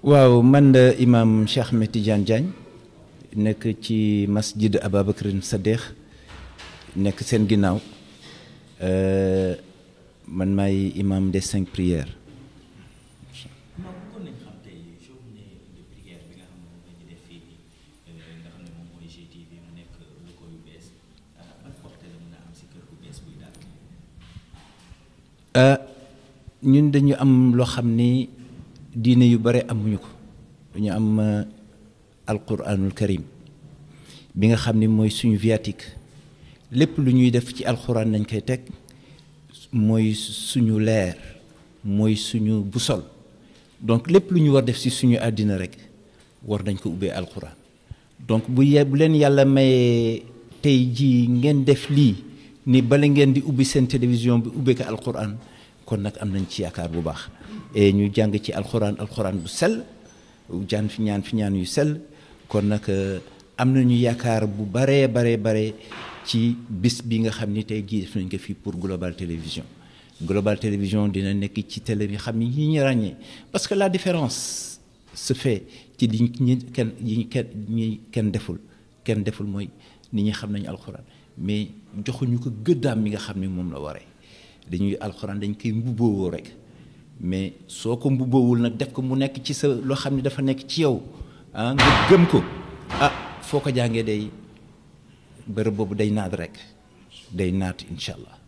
waaw man la imam Cheikh Ahmed Tidiane Diagne nekk ci masjid Ababacar Sadekh nekk seen ginnaaw man maay imam des 5 prières. ñun dañu am loo xam ni diine yu bare amuñu ko dañu am alquranul karim bi nga xam ni mooy suñu viatique lépp lu ñuy def ci alquran nañ koy teg mooy suñu leer mooy suñu busol donc lépp lu ñu war def ci suñu àddina rek war nañ ko ubbee alquran donc bu leen yàlla mayee tey jii ngeen def lii ni bala ngeen di ubbi seen télévision bi ubbee ko alquran kon nag am nañ ci yaakaar bu baax et ñu jàng ci alquran bu sell jaan fi ñaan yu sell kon nag am nañu yaakaar bu bare ci bis bi nga xam ni tey jii def nañ ko fii pour Global Télévision. Global Télévision dina nekk ci télé bi xam ni ñi ñu ràññee parce que la différence se fait ci ñi kenn deful mooy nit ñi xam nañu alxuraan mais joxuñu ko gëddaam mi nga xam ni moom la waree dañuy alxuraan dañ koy mbubboo rek mais soo ko mbubboowul nag def ko mu nekk ci sa loo xam ne dafa nekk ci yow nga gëm ko foo ko jàngee day bërëb boobu day naat rek day naat incha allah.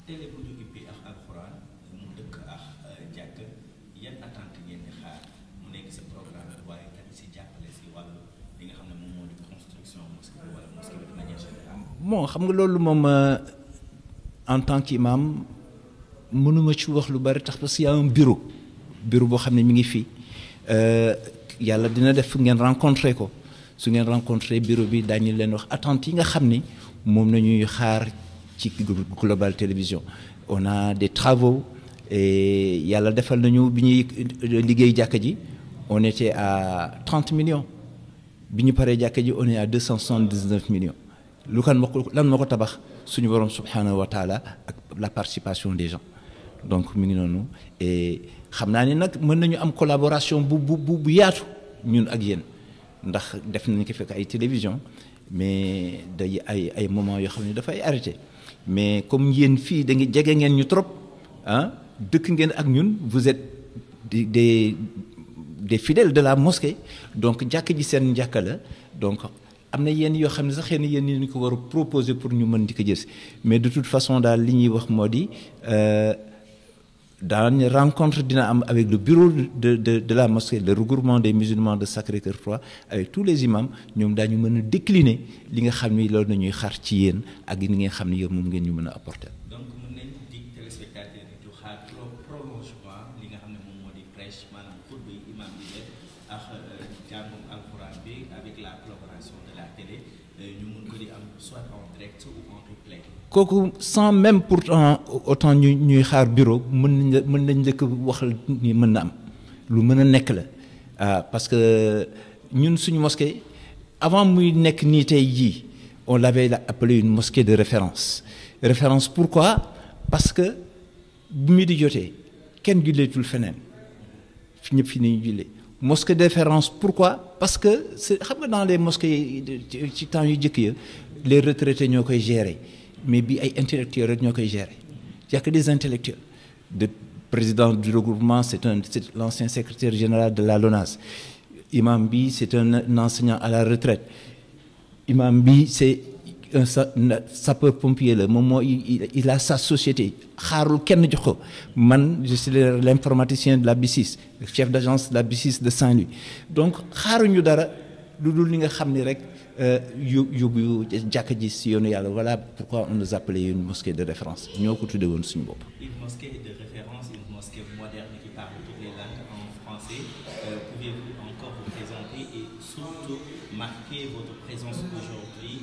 télé bu ñu ubbee ak alxuraan mu dëkk ak jàkk yan attente ngeen di xaar mu nekk si programme waaye tamit si jàppale si wàllu li nga xam ne moom moo di construction mosquée wala mosquée de manière générale. bon xam nga loolu moom en tant qu'imam mënuma ci wax lu bari tax parce que y a un bureau boo xam ne mi ngi fii yàlla dina def ngeen rencontré ko su ngeen rencontré bureau bi daañu leen wax attentes yi nga xam ni moom nañuy xaar ci Global Télévision. On a des travaux et yàlla defal nañu bi ñuy liggéey jàkka ji on était à 30 millions bi ñu paree jàkka ji on est à 279 millions lu kan lan moo ko tabax suñu borom subhanahu wa taala ak la participation des gens donc mi ngi noonu et xam naa ni nag mën nañu am collaboration bu yaatu ñun ak yéen ndax def nañ ko fekk ay télévision mais day ay moments yoo xam ne dafay arrêté mais comme yéen fii da nga jege ngeen ñu trop dëkk ngeen ak ñun vous êtes des fidèles de la mosquée donc jàkk ji seen njàkka la donc am na yenn yoo xam ne sax xëy yéen ñu ko war a proposer pour ñu mën di ko jël mais de toute façon daal li ñuy wax moo di dans une rencontre dina am avec le bureau de la mosquée le regroupement des musulmans de Sacré-Cœur 3 avec tous les imams ñoom daañu mën a décliner li nga xam ni loolu nañuy xaar ci yéen ak li nga xam ni yow moom ngeen ñu mën a apporter. donc mën nañ di téléspectateurs yi di xaar prolongement li nga xam ne moom moo di prêche maanaam xutba yi imam bi def ak jàngum alxuraan bi avec la collaboration de la télé ñu mun ko di am soit en direct ou en replay. kooku sans même pourtant autant ñuy xaar bureau mën nañ njëkk wax ni mën na am lu mën a nekk la parce que ñun suñu mosquée avant muy nekk nii tey jii on l'avait appelé une mosquée de référence pourquoi parce que bu mu di jotee kenn julleetul feneen ñëpp fi nañu jullee mosquée de référence pourquoi parce que c'est xam nga dans les mosquées ci temps yu jëkk ya les retraités ñoo koy gérer mais bi ay intellectuels rek ñoo koy gérer y a que des intellectuels le président du regroupement c'est l'ancien secrétaire général de la LONASE imam bi c'est un enseignant à la retraite imam bi c'est un sapeur pompier la moom moo il a sa société xaarul kenn jox ko man je suis l'informaticien de la BICIS chef d'agence de la BICIS de Saint-Louis donc xaaruñu dara lu dul li nga xam ni rek yóbbu jàkka ji si yoonu yàlla voilà pourquoi on nous appelait une mosquée de référence ñoo ko tuddee woon suñu bopp. Une mosquée de référence, une mosquée moderne qui parle toutes les langues en français. Pouvez-vous encore vous présenter et surtout marquer votre présence aujourd'hui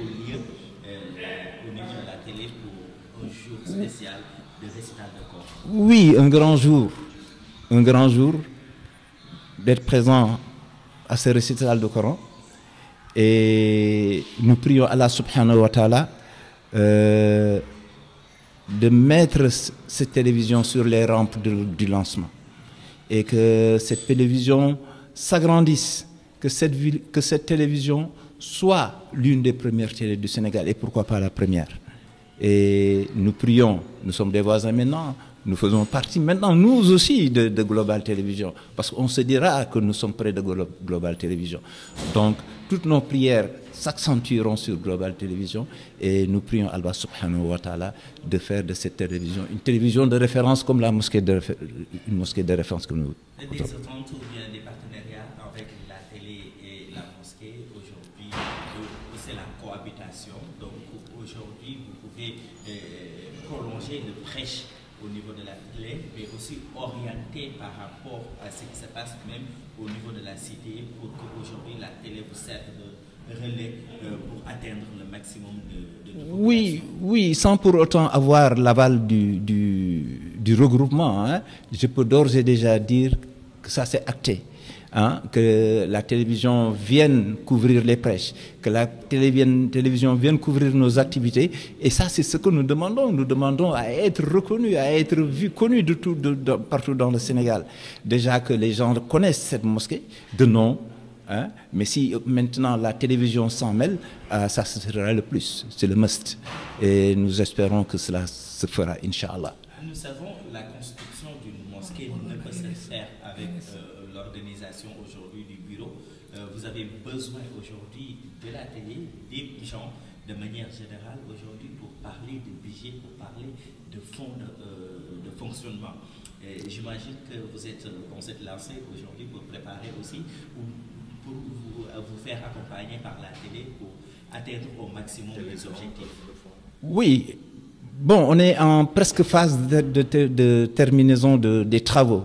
au niveau de la télé pour un jour spécial de récital de Coran? Oui, un grand jour d'être présent à ce récital de Coran. Et nous prions Allah subhanahu wa ta'ala de mettre cette télévision sur les rampes du lancement et que cette télévision s'agrandisse, que cette télévision soit l'une des premières télés du Sénégal et pourquoi pas la première. Et nous prions, nous sommes des voisins maintenant, nous faisons partie maintenant, nous aussi, de Global Télévision, parce qu'on se dira que nous sommes près de Global Télévision. Donc, toutes nos prières s'accentueront sur Global Télévision et nous prions Allah subhanahu wa ta'ala de faire de cette télévision une télévision de référence comme une mosquée de référence que nous. Des ententes ou bien des partenariats avec la télé et la mosquée aujourd'hui, c'est la cohabitation. Donc aujourd'hui, vous pouvez prolonger le prêche au niveau de la télé, mais aussi orienter par rapport à ce qui se passe même au niveau de la cité pour qu'aujourd'hui la télé vous serve de relais pour atteindre le maximum de oui, oui, sans pour autant avoir l'aval du regroupement. Hein. Je peux d'ores et déjà dire que ça c'est acté. Hein, que la télévision vienne couvrir les prêches, que la télévision vienne couvrir nos activités. Et ça, c'est ce que nous demandons. Nous demandons à être reconnus, à être vus, connus partout dans le Sénégal. Déjà que les gens connaissent cette mosquée de nom. Hein, mais si maintenant la télévision s'en mêle, ça sera le plus. C'est le must. Et nous espérons que cela se fera, Inch'Allah. Nous savons que la construction d'une mosquée ne peut se faire avec l'organisation aujourd'hui du bureau. Vous avez besoin aujourd'hui de la télé, des gens de manière générale aujourd'hui pour parler de budget, pour parler de fonds de fonctionnement. J'imagine que vous êtes lancé aujourd'hui pour préparer aussi, pour vous faire accompagner par la télé pour atteindre au maximum les objectifs. Oui. Bon, on est en presque phase de terminaison des travaux.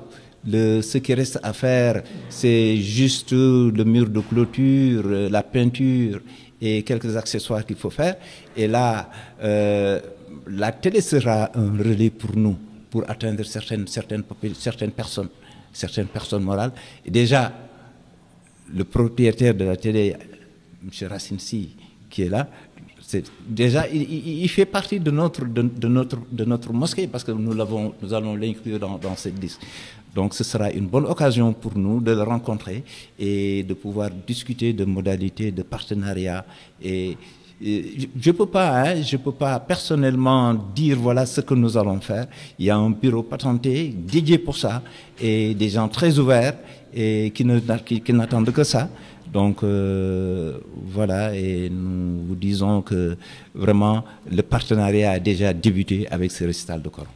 Ce qui reste à faire, c'est juste le mur de clôture, la peinture et quelques accessoires qu'il faut faire. Et là, la télé sera un relais pour nous, pour atteindre certaines personnes morales. Et déjà, le propriétaire de la télé, M. Racine Sy, qui est là, déjà, il fait partie de notre mosquée parce que nous allons l'inclure dans cette liste. Donc ce sera une bonne occasion pour nous de le rencontrer et de pouvoir discuter de modalités, de partenariat. Et je peux pas personnellement dire voilà ce que nous allons faire. Il y a un bureau patenté dédié pour ça et des gens très ouverts et qui n'attendent que ça. Donc voilà, et nous vous disons que vraiment le partenariat a déjà débuté avec ce récital de Coran.